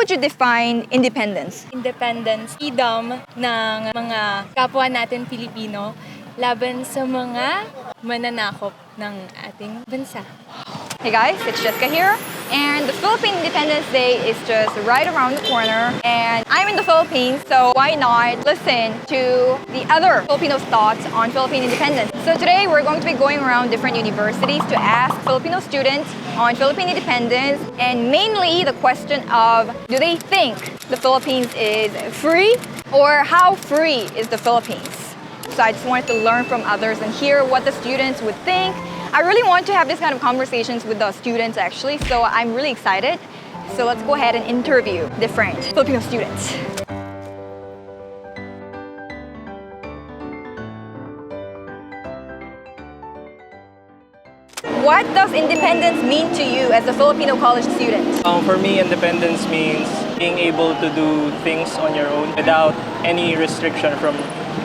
would you define independence? Independence, freedom ng mga kapwa natin Pilipino laban sa mga mananakop ng ating bansa. Hey guys, it's Jessica here, and the Philippine Independence Day is just right around the corner, and I'm in the Philippines, so why not listen to the other Filipinos' thoughts on Philippine independence. So today we're going to be going around different universities to ask Filipino students on Philippine independence, and mainly the question of, do they think the Philippines is free, or how free is the Philippines? So I just wanted to learn from others and hear what the students would think. I really want to have this kind of conversations with the students actually, so I'm really excited. So let's go ahead and interview different Filipino students. What does independence mean to you as a Filipino college student? For me, independence means being able to do things on your own without any restriction from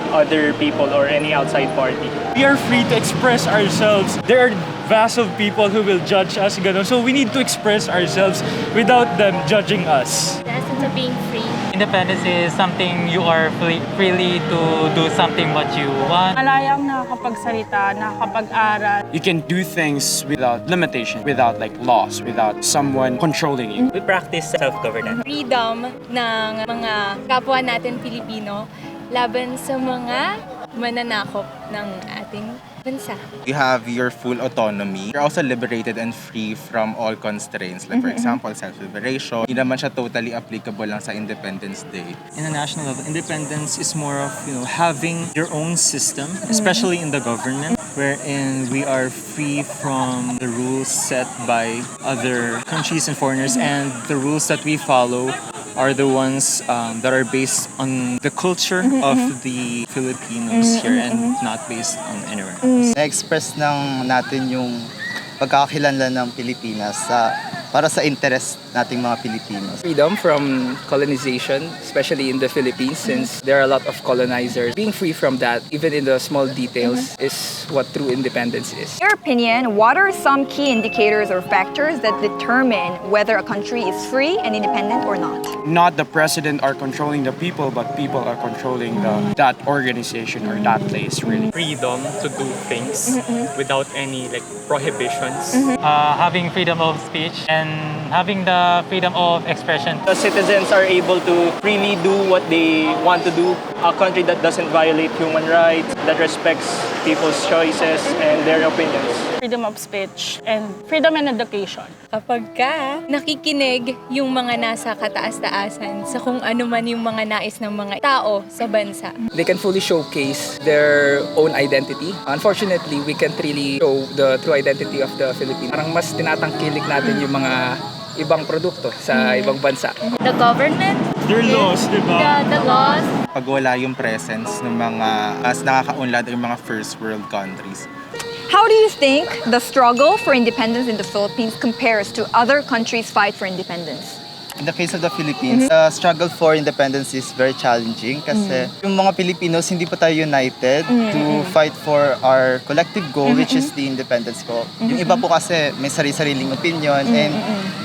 other people or any outside party. We are free to express ourselves. There are vast of people who will judge us, so we need to express ourselves without them judging us. The essence of being free. Independence is something you are freely to do something what you want. Malayang nakakapagsalita, nakakapag-aral. You can do things without limitation, without laws, without someone controlling you. We practice self-governance. Freedom ng mga kapwa natin Pilipino laban sa mga mananakop ng ating bansa. You have your full autonomy. You're also liberated and free from all constraints. Like for example, self-liberation. Hindi naman siya totally applicable lang sa Independence Day. In a national level, independence is more of having your own system, especially in the government, wherein we are free from the rules set by other countries and foreigners, and the rules that we follow are the ones that are based on the culture of the Filipinos here and not based on anywhere else. Na-express natin yung pagkakakilanlan ng Pilipinas para sa interest nating mga Pilipinos. Freedom from colonization, especially in the Philippines, since there are a lot of colonizers. Being free from that, even in the small details, is what true independence is. In your opinion, what are some key indicators or factors that determine whether a country is free and independent or not? Not the president are controlling the people, but people are controlling that organization or that place, really. Freedom to do things without any prohibitions. Having freedom of speech and having the freedom of expression. The citizens are able to freely do what they want to do. A country that doesn't violate human rights, that respects people's choices and their opinions. Freedom of speech and freedom in education. Kapag nakikinig yung mga nasa kataas-taasan sa kung ano man yung mga nais ng mga tao sa bansa. They can fully showcase their own identity. Unfortunately, we can't really show the true identity of the Philippines. Parang mas tinatangkilik natin yung mga ibang produkto sa ibang bansa. The government, Their laws, di ba? the laws. Pag wala yung presence ng mga mas nakakaunlad yung mga first world countries. How do you think the struggle for independence in the Philippines compares to other countries' fight for independence? In the case of the Philippines, the struggle for independence is very challenging kasi yung mga Pilipinos hindi pa tayo united to fight for our collective goal, which is the independence ko. Yung iba po kasi may sari-sariling opinion and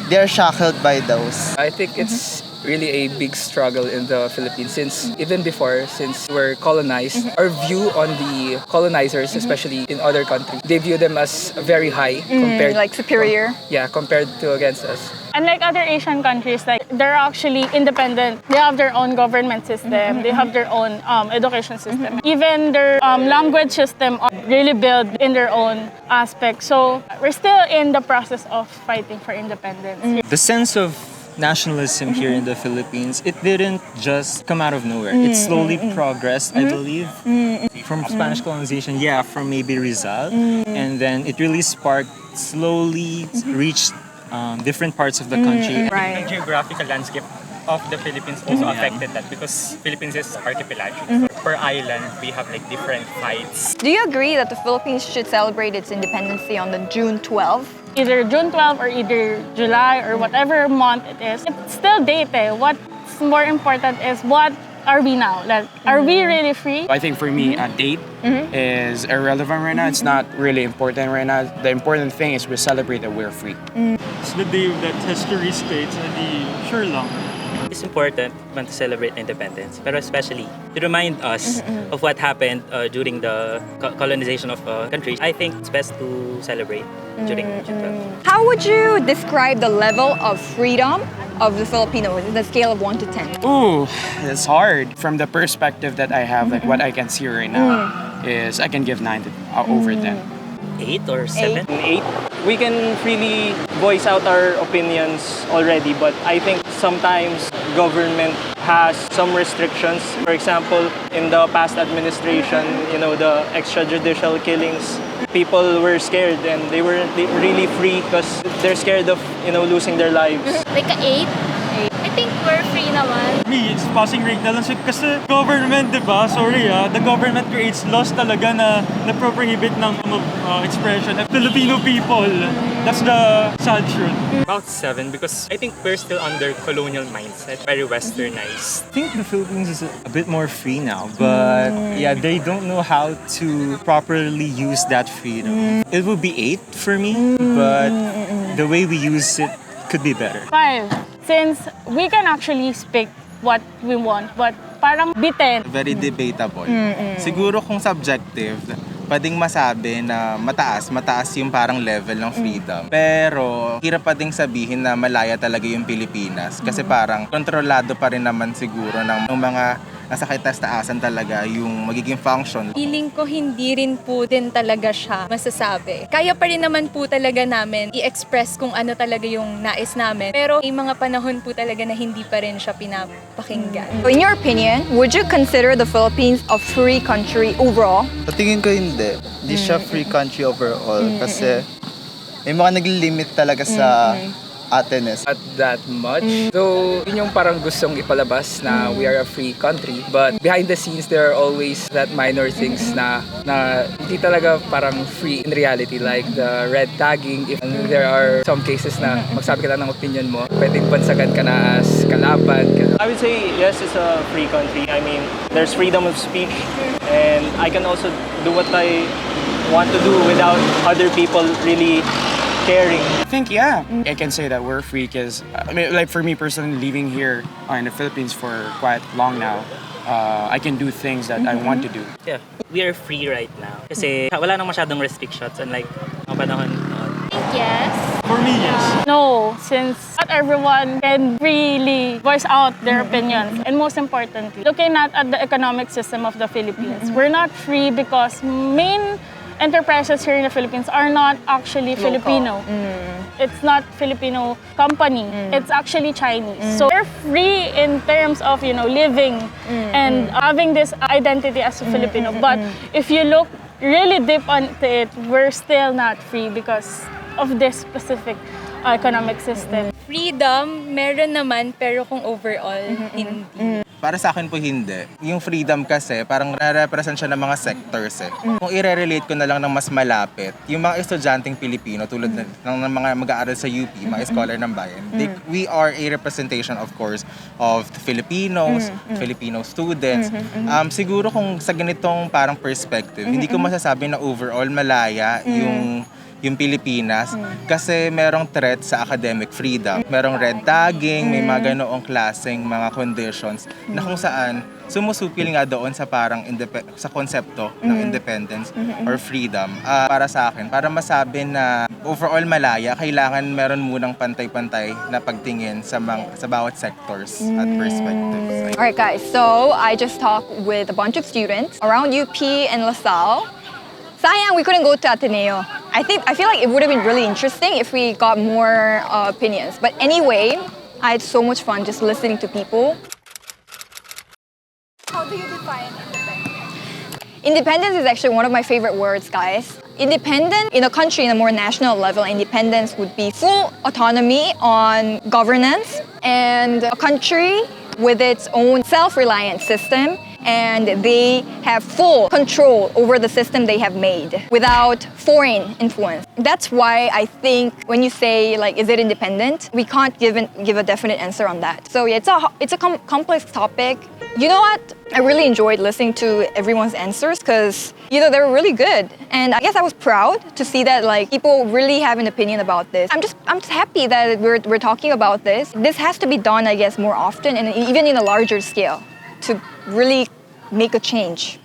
they're shackled by those. I think it's really a big struggle in the Philippines since even before, since we're colonized, our view on the colonizers, especially in other countries, they view them as very high compared Superior. compared to against us. Unlike other Asian countries, they're actually independent. They have their own government system. They have their own education system. Even their language system really built in their own aspect. So we're still in the process of fighting for independence. The sense of nationalism here in the Philippines, it didn't just come out of nowhere. It slowly progressed, I believe, from Spanish colonization, from maybe Rizal, and then it really sparked, slowly reached different parts of the country. Right. The geographical landscape of the Philippines also affected that because Philippines is archipelagic. So per island, we have different fights. Do you agree that the Philippines should celebrate its independence on the June 12th? Either June 12 or either July or whatever month it is. It's still date. What's more important is what are we now? Are we really free? I think for me, a date is irrelevant right now. It's not really important right now. The important thing is we celebrate that we're free. It's the day that history states na di sure lang. It's important man to celebrate independence, pero especially to remind us of what happened during the colonization of countries. I think it's best to celebrate during June 12. How would you describe the level of freedom of the Filipinos in the scale of 1 to 10? Ooh, it's hard. From the perspective that I have, like what I can see right now, is I can give 9 to, over 10. 8 or 7? 8. We can freely voice out our opinions already, but I think sometimes government has some restrictions. For example, in the past administration, the extrajudicial killings, people were scared and they weren't really free because they're scared of, losing their lives. Like a 8? I think we're free naman. Me, it's passing rate na lang siya kasi government, di ba? Sorry the government creates laws talaga na pro-prohibit ng expression of Filipino people. That's the sad truth. About 7 because I think we're still under colonial mindset, very westernized. I think the Philippines is a bit more free now, but yeah, they don't know how to properly use that freedom. It would be 8 for me, but the way we use it could be better. 5. Since we can actually speak what we want, but parang bitin. Very debatable. Siguro kung subjective, pwedeng masabi na mataas yung parang level ng freedom. Pero hirap pa ding sabihin na malaya talaga yung Pilipinas kasi parang kontrolado pa rin naman siguro ng mga nasa kitaasan talaga yung magiging function. Feeling ko hindi rin po din talaga siya masasabi. Kaya pa rin naman po talaga namin i-express kung ano talaga yung nais namin. Pero may mga panahon po talaga na hindi pa rin siya pinapakinggan. So in your opinion, would you consider the Philippines a free country overall? Sa tingin ko hindi. Hindi siya free country overall kasi may mga nagli-limit talaga sa atin eh. Not that much. So, yun yung parang gustong ipalabas na we are a free country. But behind the scenes, there are always that minor things na hindi talaga parang free in reality. Like the red tagging. If there are some cases na magsabi ka lang ng opinion mo, pwedeng bansagan ka na as kalaban. I would say yes, it's a free country. I mean, there's freedom of speech, and I can also do what I want to do without other people really caring. I think, yeah, I can say that we're free because, like for me personally, living here in the Philippines for quite long now, I can do things that I want to do. Yeah, we are free right now. Kasi wala nang masyadong restrictions unlike ang panahon noon. I think yes. For me, yes. No, since not everyone can really voice out their opinions. And most importantly, looking at the economic system of the Philippines, we're not free because main enterprises here in the Philippines are not actually Filipino. It's not Filipino company. It's actually Chinese. So they're free in terms of, living and having this identity as a Filipino. But if you look really deep onto it, we're still not free because of this specific economic system. Freedom, meron naman, pero kung overall, hindi. Para sa akin po hindi. Yung freedom kasi parang na-represent siya ng mga sectors eh. Kung i-relate ko na lang ng mas malapit, yung mga estudyanteng Pilipino tulad ng mga mag-aaral sa UP, mga scholar ng bayan, we are a representation of course of the Filipinos, Filipino students. Siguro kung sa ganitong parang perspective, hindi ko masasabi na overall malaya yung Pilipinas kasi merong threat sa academic freedom. Merong red tagging, may mga ganoong klaseng mga conditions na kung saan sumusupil nga doon sa parang sa konsepto ng independence or freedom. Para sa akin, para masabi na overall malaya, kailangan meron munang pantay-pantay na pagtingin sa bawat sectors at perspectives. Alright guys, so I just talked with a bunch of students around UP and LaSalle. Sayang, we couldn't go to Ateneo. I feel like it would have been really interesting if we got more opinions. But anyway, I had so much fun just listening to people. How do you define independence? Independence is actually one of my favorite words, guys. Independent in a country in a more national level, independence would be full autonomy on governance and a country with its own self-reliant system and they have full control over the system they have made without foreign influence. That's why I think when you say like, is it independent? We can't give a definite answer on that. So yeah, it's a complex topic. You know what? I really enjoyed listening to everyone's answers because they were really good, and I guess I was proud to see that like people really have an opinion about this. I'm just happy that we're talking about this. This has to be done, I guess, more often and even in a larger scale to really make a change.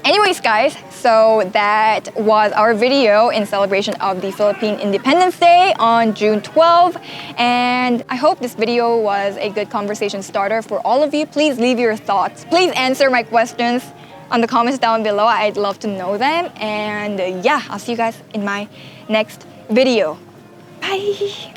Anyways, guys, so that was our video in celebration of the Philippine Independence Day on June 12th. And I hope this video was a good conversation starter for all of you. Please leave your thoughts. Please answer my questions on the comments down below. I'd love to know them. And yeah, I'll see you guys in my next video. Bye!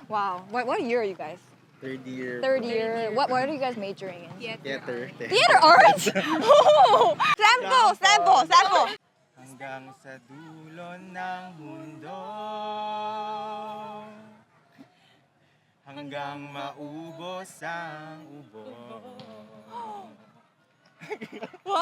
Wow, what year are you guys? Third year. Third year. What are you guys majoring in? Theater. Theater arts? Oh! Sample! Hanggang sa dulo ng mundo, hanggang maubos ang ubo. Wow!